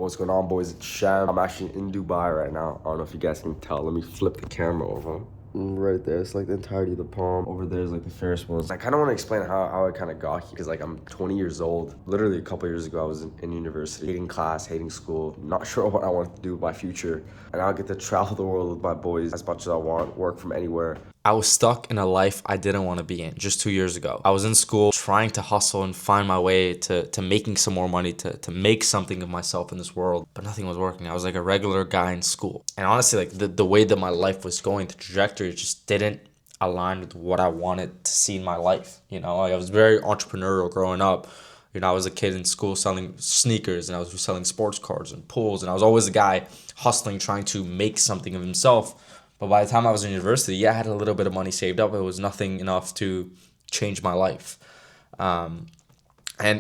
What's going on, boys? It's Sham. I'm actually in Dubai right now. I don't know if you guys can tell. Let me flip the camera over. Right there, it's like the entirety of the palm. Over there is like the Ferris wheels. I kind of want to explain how I kind of got here because like I'm 20 years old. Literally a couple years ago, I was in university, hating class, hating school, not sure what I wanted to do with my future. And I'll get to travel the world with my boys as much as I want, work from anywhere. I was stuck in a life I didn't want to be in just 2 years ago. I was in school trying to hustle and find my way to making some more money, to make something of myself in this world, but nothing was working. I was like a regular guy in school. And honestly, like the way that my life was going, the trajectory just didn't align with what I wanted to see in my life. You know, I was very entrepreneurial growing up. You know, I was a kid in school selling sneakers and I was selling sports cars and pools. And I was always a guy hustling, trying to make something of himself. But by the time I was in university, yeah, I had a little bit of money saved up. It was nothing enough to change my life. And,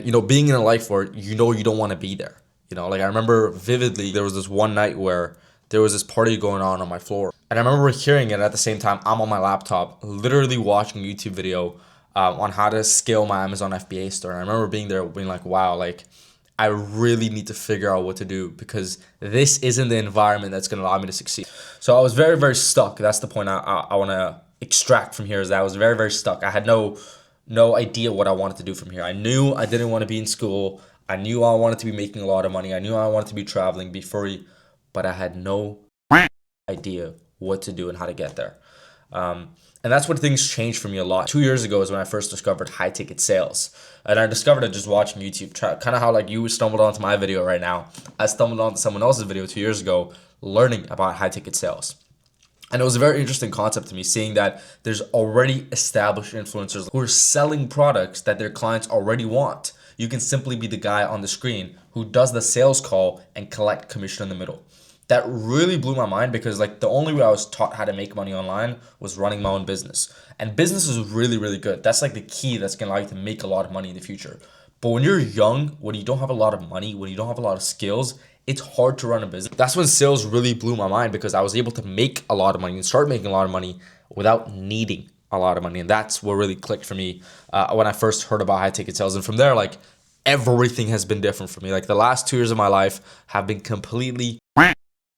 you know, being in a life where you know you don't want to be there. You know, like I remember vividly, there was this one night where there was this party going on my floor. And I remember hearing it at the same time. I'm on my laptop, literally watching a YouTube video on how to scale my Amazon FBA store. And I remember being there being like, wow, like I really need to figure out what to do because this isn't the environment that's going to allow me to succeed. So I was very, very stuck. That's the point I want to extract from here is that I was very, very stuck. I had no idea what I wanted to do from here. I knew I didn't want to be in school. I knew I wanted to be making a lot of money. I knew I wanted to be traveling, be free, but I had no idea what to do and how to get there. And that's when things changed for me a lot. 2 years ago is when I first discovered high ticket sales. And I discovered it just watching YouTube. Kind of how like you stumbled onto my video right now. I stumbled onto someone else's video 2 years ago learning about high ticket sales. And it was a very interesting concept to me, seeing that there's already established influencers who are selling products that their clients already want. You can simply be the guy on the screen who does the sales call and collect commission in the middle. That really blew my mind because like the only way I was taught how to make money online was running my own business. And business is really, really good. That's like the key that's gonna allow you to make a lot of money in the future. But when you're young, when you don't have a lot of money, when you don't have a lot of skills, it's hard to run a business. That's when sales really blew my mind because I was able to make a lot of money and start making a lot of money without needing a lot of money. And that's what really clicked for me when I first heard about high ticket sales. And from there, like everything has been different for me. Like the last 2 years of my life have been completely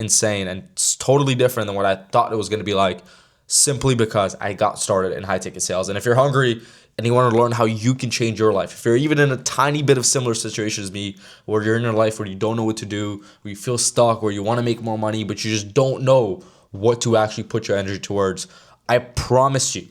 insane and it's totally different than what I thought it was going to be like simply because I got started in high ticket sales. And if you're hungry and you want to learn how you can change your life, if you're even in a tiny bit of similar situation as me, where you're in a life where you don't know what to do, where you feel stuck, where you want to make more money, but you just don't know what to actually put your energy towards, I promise you,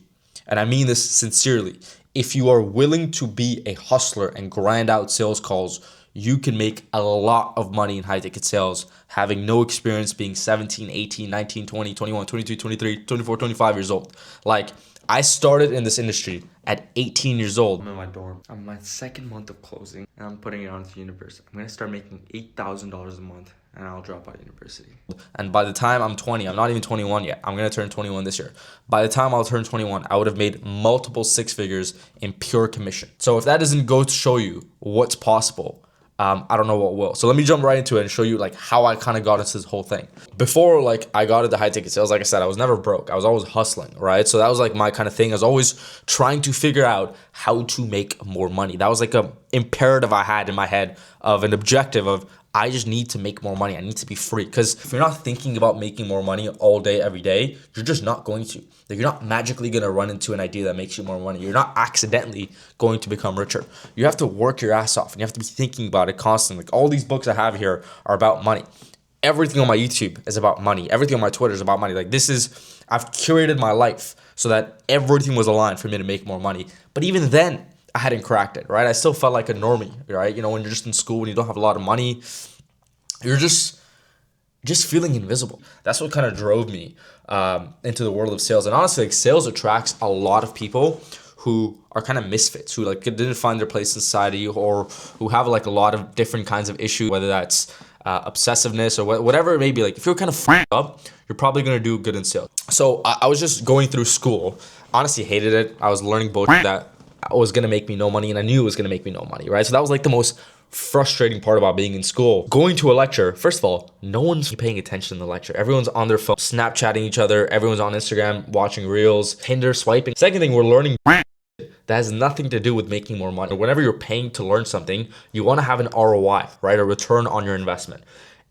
and I mean this sincerely, if you are willing to be a hustler and grind out sales calls, you can make a lot of money in high ticket sales having no experience being 17, 18, 19, 20, 21, 22, 23, 24, 25 years old. Like I started in this industry at 18 years old. I'm in my dorm. I'm my second month of closing and I'm putting it on to university. I'm going to start making $8,000 a month and I'll drop out of university. And by the time I'm 20, I'm not even 21 yet. I'm going to turn 21 this year. By the time I'll turn 21, I would have made multiple six figures in pure commission. So if that doesn't go to show you what's possible, I don't know what will. So let me jump right into it and show you like how I kind of got into this whole thing. Before like I got into high ticket sales, like I said, I was never broke. I was always hustling, right? So that was like my kind of thing. I was always trying to figure out how to make more money. That was like a imperative I had in my head of an objective of I just need to make more money. I need to be free. Because if you're not thinking about making more money all day, every day, you're just not going to. Like you're not magically going to run into an idea that makes you more money. You're not accidentally going to become richer. You have to work your ass off and you have to be thinking about it constantly. Like all these books I have here are about money. Everything on my YouTube is about money. Everything on my Twitter is about money. Like I've curated my life so that everything was aligned for me to make more money. But even then, I hadn't cracked it, right? I still felt like a normie, right? You know, when you're just in school, when you don't have a lot of money, you're just feeling invisible. That's what kind of drove me into the world of sales. And honestly, like sales attracts a lot of people who are kind of misfits, who like didn't find their place in society or who have like a lot of different kinds of issues, whether that's obsessiveness or whatever it may be. Like if you're kind of f***ed up, you're probably going to do good in sales. So I was just going through school. Honestly, hated it. I was learning bullshit that was going to make me no money and I knew it was going to make me no money, right? So that was like the most frustrating part about being in school. Going to a lecture, first of all, no one's paying attention in the lecture. Everyone's on their phone, Snapchatting each other. Everyone's on Instagram, watching reels, Tinder, swiping. Second thing, we're learning that has nothing to do with making more money. Whenever you're paying to learn something, you want to have an ROI, right? A return on your investment.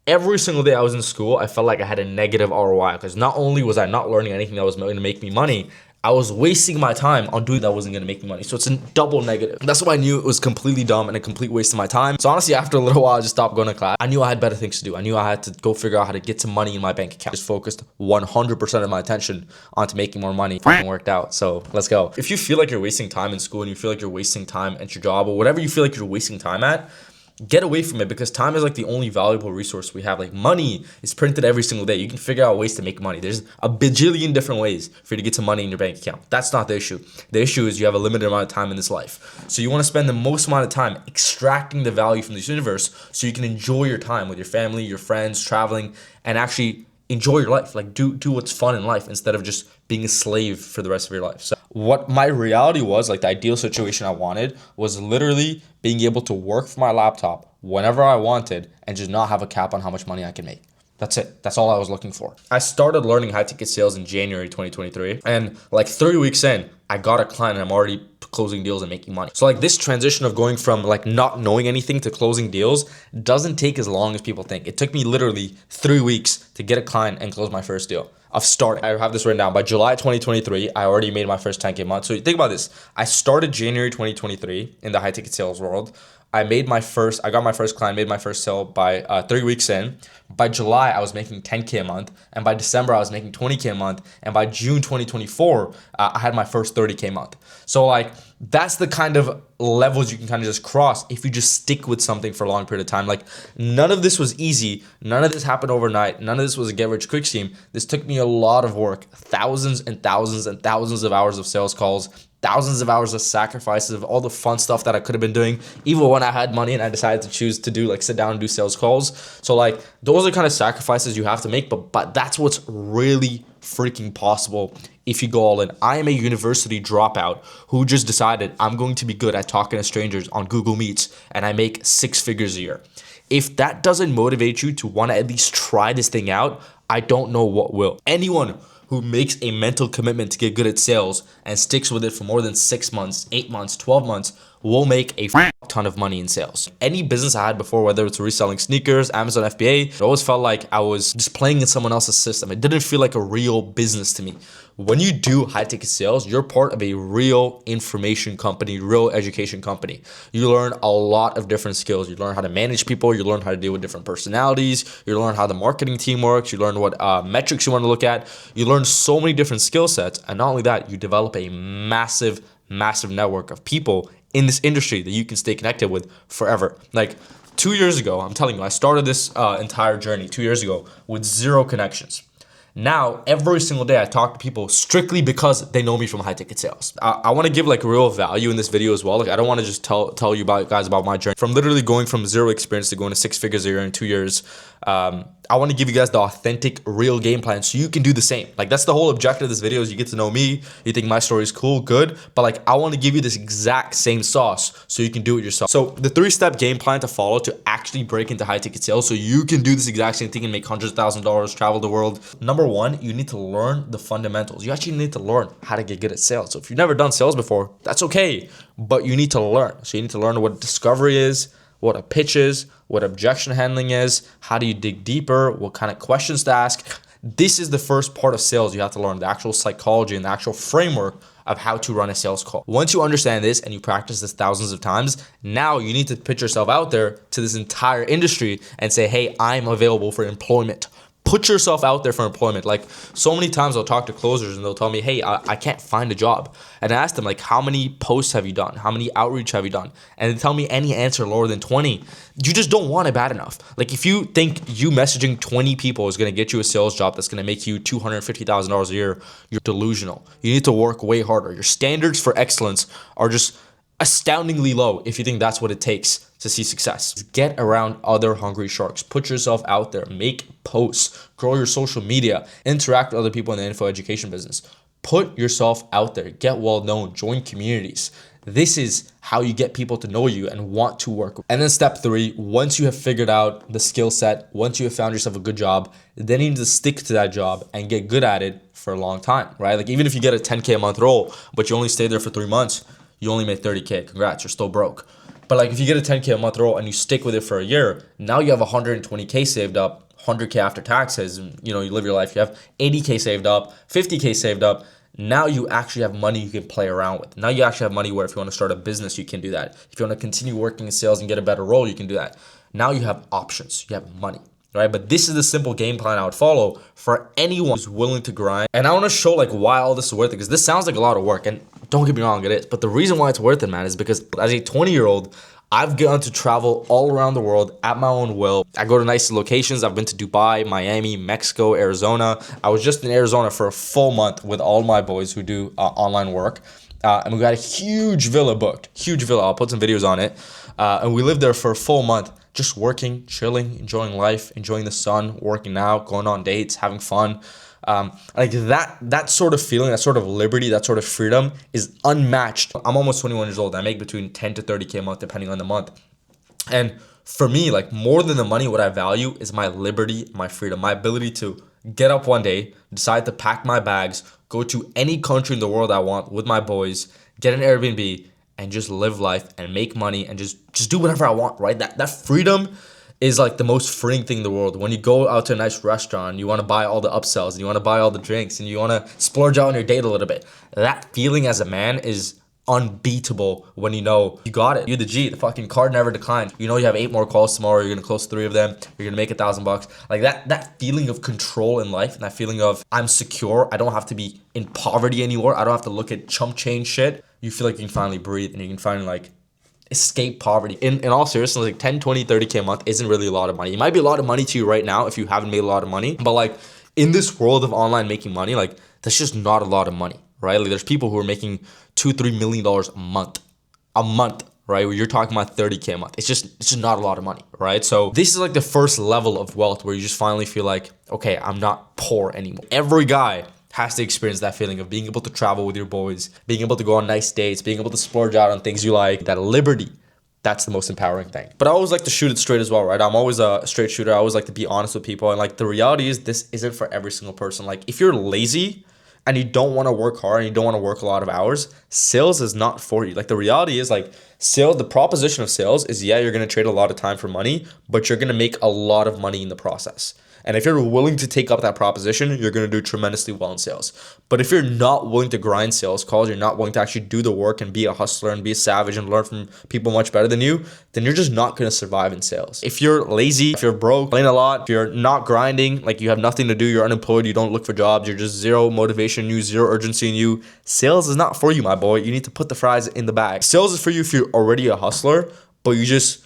Every single day I was in school, I felt like I had a negative ROI because not only was I not learning anything that was going to make me money, I was wasting my time on doing that wasn't going to make me money. So it's a double negative. That's why I knew it was completely dumb and a complete waste of my time. So honestly, after a little while, I just stopped going to class. I knew I had better things to do. I knew I had to go figure out how to get some money in my bank account. Just focused 100% of my attention onto making more money. Fucking worked out. So let's go. If you feel like you're wasting time in school and you feel like you're wasting time at your job or whatever you feel like you're wasting time at, get away from it, because time is like the only valuable resource we have. Like money is printed every single day. You can figure out ways to make money. There's a bajillion different ways for you to get some money in your bank account. That's not the issue. The issue is you have a limited amount of time in this life. So you want to spend the most amount of time extracting the value from this universe so you can enjoy your time with your family, your friends, traveling, and actually enjoy your life. Like do what's fun in life instead of just being a slave for the rest of your life. So what my reality was, like the ideal situation I wanted, was literally being able to work from my laptop whenever I wanted and just not have a cap on how much money I can make. That's it. That's all I was looking for. I started learning high ticket sales in January 2023. And like 3 weeks in, I got a client and I'm already closing deals and making money. So like this transition of going from like not knowing anything to closing deals doesn't take as long as people think. It took me literally 3 weeks to get a client and close my first deal. Of starting, I have this written down. By July 2023, I already made my first 10K month. So think about this. I started January 2023 in the high ticket sales world. I got my first client, made my first sale by 3 weeks in. By July, I was making 10K a month. And by December, I was making 20K a month. And by June 2024, I had my first 30K month. So like, that's the kind of levels you can kind of just cross if you just stick with something for a long period of time. Like none of this was easy. None of this happened overnight. None of this was a get rich quick scheme. This took me a lot of work, thousands and thousands and thousands of hours of sales calls, thousands of hours of sacrifices of all the fun stuff that I could have been doing, even when I had money and I decided to choose to do like sit down and do sales calls. So like those are kind of sacrifices you have to make, but that's what's really freaking possible if you go all in. I am a university dropout who just decided I'm going to be good at talking to strangers on Google Meets and I make 6 figures a year. If that doesn't motivate you to want to at least try this thing out, I don't know what will. Anyone who makes a mental commitment to get good at sales and sticks with it for more than 6 months, 8 months, 12 months will make a ton of money in sales. Any business I had before, whether it's reselling sneakers, Amazon FBA, it always felt like I was just playing in someone else's system. It didn't feel like a real business to me. When you do high ticket sales, you're part of a real information company, real education company. You learn a lot of different skills. You learn how to manage people. You learn how to deal with different personalities. You learn how the marketing team works. You learn what metrics you want to look at. You learn so many different skill sets. And not only that, you develop a massive network of people in this industry that you can stay connected with forever. Like 2 years ago, I'm telling you, I started this entire journey 2 years ago with 0 connections. Now, every single day I talk to people strictly because they know me from high ticket sales. I want to give like real value in this video as well. Like I don't want to just tell you guys about my journey from literally going from 0 experience to going to 6 figures a year in 2 years. I want to give you guys the authentic, real game plan so you can do the same. Like that's the whole objective of this video is you get to know me. You think my story is cool, good. But like I want to give you this exact same sauce so you can do it yourself. So the 3-step game plan to follow to actually break into high ticket sales so you can do this exact same thing and make hundreds of thousands of dollars, travel the world. Number 1, you need to learn the fundamentals. You actually need to learn how to get good at sales. So if you've never done sales before, that's okay. But you need to learn. So you need to learn what discovery is, what a pitch is, what objection handling is, how do you dig deeper, what kind of questions to ask. This is the first part of sales you have to learn, the actual psychology and the actual framework of how to run a sales call. Once you understand this and you practice this thousands of times, now you need to put yourself out there to this entire industry and say, hey, I'm available for employment. Put yourself out there for employment. Like so many times I'll talk to closers and they'll tell me, hey, I can't find a job. And I ask them like, how many posts have you done? How many outreach have you done? And they tell me any answer lower than 20. You just don't want it bad enough. Like if you think you messaging 20 people is going to get you a sales job that's going to make you $250,000 a year, you're delusional. You need to work way harder. Your standards for excellence are just astoundingly low if you think that's what it takes to see success. Get around other hungry sharks. Put yourself out there. Make posts. Grow your social media. Interact with other people in the info education business. Put yourself out there. Get well known. Join communities. This is how you get people to know you and want to work. And then step 3, once you have figured out the skill set, once you have found yourself a good job, then you need to stick to that job and get good at it for a long time, right? Like even if you get a 10K a month role, but you only stay there for 3 months, you only made 30K. Congrats, you're still broke. But like if you get a 10K a month role and you stick with it for a year, now you have 120K saved up, 100K after taxes, and you live your life. You have 80K saved up, 50K saved up. Now you actually have money you can play around with. Now you actually have money where if you want to start a business, you can do that. If you want to continue working in sales and get a better role, you can do that. Now you have options. You have money, right? But this is the simple game plan I would follow for anyone who's willing to grind. And I want to show like why all this is worth it, because this sounds like a lot of work, and don't get me wrong, it is. But the reason why it's worth it, man, is because as a 20-year-old, I've gotten to travel all around the world at my own will. I go to nice locations. I've been to Dubai, Miami, Mexico, Arizona. I was just in Arizona for a full month with all my boys who do online work. And we got a huge villa booked. Huge villa. I'll put some videos on it. And we lived there for a full month, just working, chilling, enjoying life, enjoying the sun, working out, going on dates, having fun. Like that sort of feeling, that sort of liberty, that sort of freedom is unmatched. I'm almost 21 years old. I make between 10 to 30K a month depending on the month. And for me, like more than the money, what I value is my liberty, my freedom, my ability to get up one day, decide to pack my bags, go to any country in the world I want with my boys, get an Airbnb, and just live life and make money and just do whatever I want, right? That freedom is like the most freeing thing in the world. When you go out to a nice restaurant, you want to buy all the upsells, and you want to buy all the drinks, and you want to splurge out on your date a little bit. That feeling as a man is unbeatable when you know you got it. You're the G. The fucking card never declined. You know you have 8 more calls tomorrow. You're gonna close 3 of them. You're gonna make $1,000. Like that feeling of control in life, and that feeling of I'm secure. I don't have to be in poverty anymore. I don't have to look at chump change shit. You feel like you can finally breathe, and you can finally like escape poverty. In all seriousness, like 10, 20, 30K a month isn't really a lot of money. It might be a lot of money to you right now if you haven't made a lot of money, but like in this world of online making money, like that's just not a lot of money, right? Like there's people who are making $2-3 million a month, right? Where you're talking about 30K a month. It's just not a lot of money, right? So this is like the first level of wealth where you just finally feel like, okay, I'm not poor anymore. Every guy has to experience that feeling of being able to travel with your boys, being able to go on nice dates, being able to splurge out on things you like. That liberty, that's the most empowering thing. But I always like to shoot it straight as well, right? I'm always a straight shooter. I always like to be honest with people. And like the reality is this isn't for every single person. Like if you're lazy and you don't want to work hard and you don't want to work a lot of hours, sales is not for you. Like the reality is like sales, the proposition of sales is, yeah, you're going to trade a lot of time for money, but you're going to make a lot of money in the process. And if you're willing to take up that proposition, you're going to do tremendously well in sales. But if you're not willing to grind sales calls, you're not willing to actually do the work and be a hustler and be a savage and learn from people much better than you, then you're just not going to survive in sales. If you're lazy, if you're broke, playing a lot, if you're not grinding, like you have nothing to do, you're unemployed, you don't look for jobs, you're just zero motivation in you, zero urgency in you, sales is not for you, my boy. You need to put the fries in the bag. Sales is for you if you're already a hustler, but you just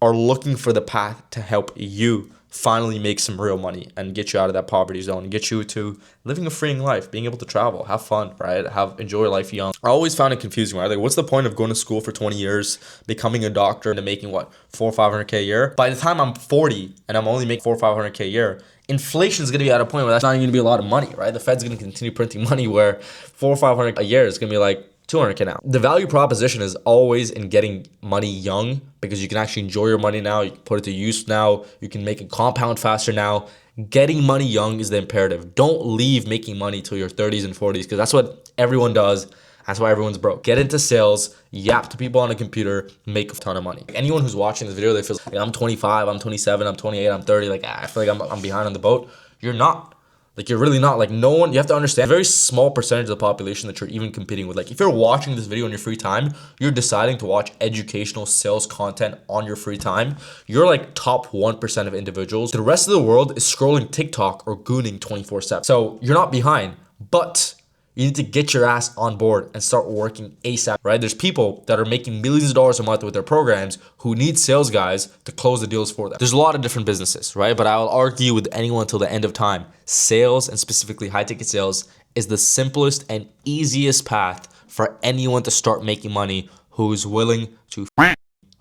are looking for the path to help you finally make some real money and get you out of that poverty zone and get you to living a freeing life, being able to travel, have fun, right? Enjoy life young. I always found it confusing, right? Like, what's the point of going to school for 20 years, becoming a doctor, and making what, 400 or 500K a year? By the time I'm 40 and I'm only making 400 or 500K a year, inflation is going to be at a point where that's not even going to be a lot of money, right? The Fed's going to continue printing money where 400 or 500 a year is going to be like 200K now. The value proposition is always in getting money young, because you can actually enjoy your money now. You can put it to use now. You can make it compound faster now. Getting money young is the imperative. Don't leave making money till your 30s and 40s, because that's what everyone does. That's why everyone's broke. Get into sales, yap to people on a computer, make a ton of money. Anyone who's watching this video, they feel like I'm 25, I'm 27, I'm 28, I'm 30. Like I feel like I'm behind on the boat. You're not. Like you're really not. Like no one, you have to understand, a very small percentage of the population that you're even competing with. Like if you're watching this video in your free time, you're deciding to watch educational sales content on your free time, you're like top 1% of individuals. The rest of the world is scrolling TikTok or gooning 24/7. So you're not behind, but you need to get your ass on board and start working ASAP, right? There's people that are making millions of dollars a month with their programs who need sales guys to close the deals for them. There's a lot of different businesses, right? But I will argue with anyone until the end of time, sales, and specifically high ticket sales, is the simplest and easiest path for anyone to start making money who's willing to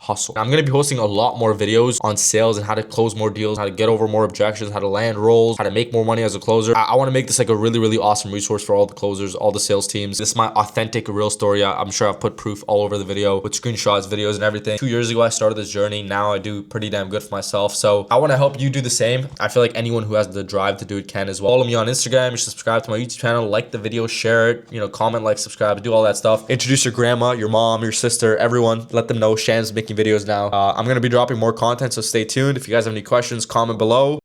hustle. I'm gonna be posting a lot more videos on sales and how to close more deals, how to get over more objections, how to land roles, how to make more money as a closer. I want to make this like a really, really awesome resource for all the closers, all the sales teams. This is my authentic, real story. I'm sure I've put proof all over the video with screenshots, videos, and everything. 2 years ago, I started this journey. Now I do pretty damn good for myself. So I want to help you do the same. I feel like anyone who has the drive to do it can as well. Follow me on Instagram. You should subscribe to my YouTube channel, like the video, share it, comment, like, subscribe, do all that stuff. Introduce your grandma, your mom, your sister, everyone. Let them know Shan's making videos now. I'm going to be dropping more content, so stay tuned. If you guys have any questions, comment below.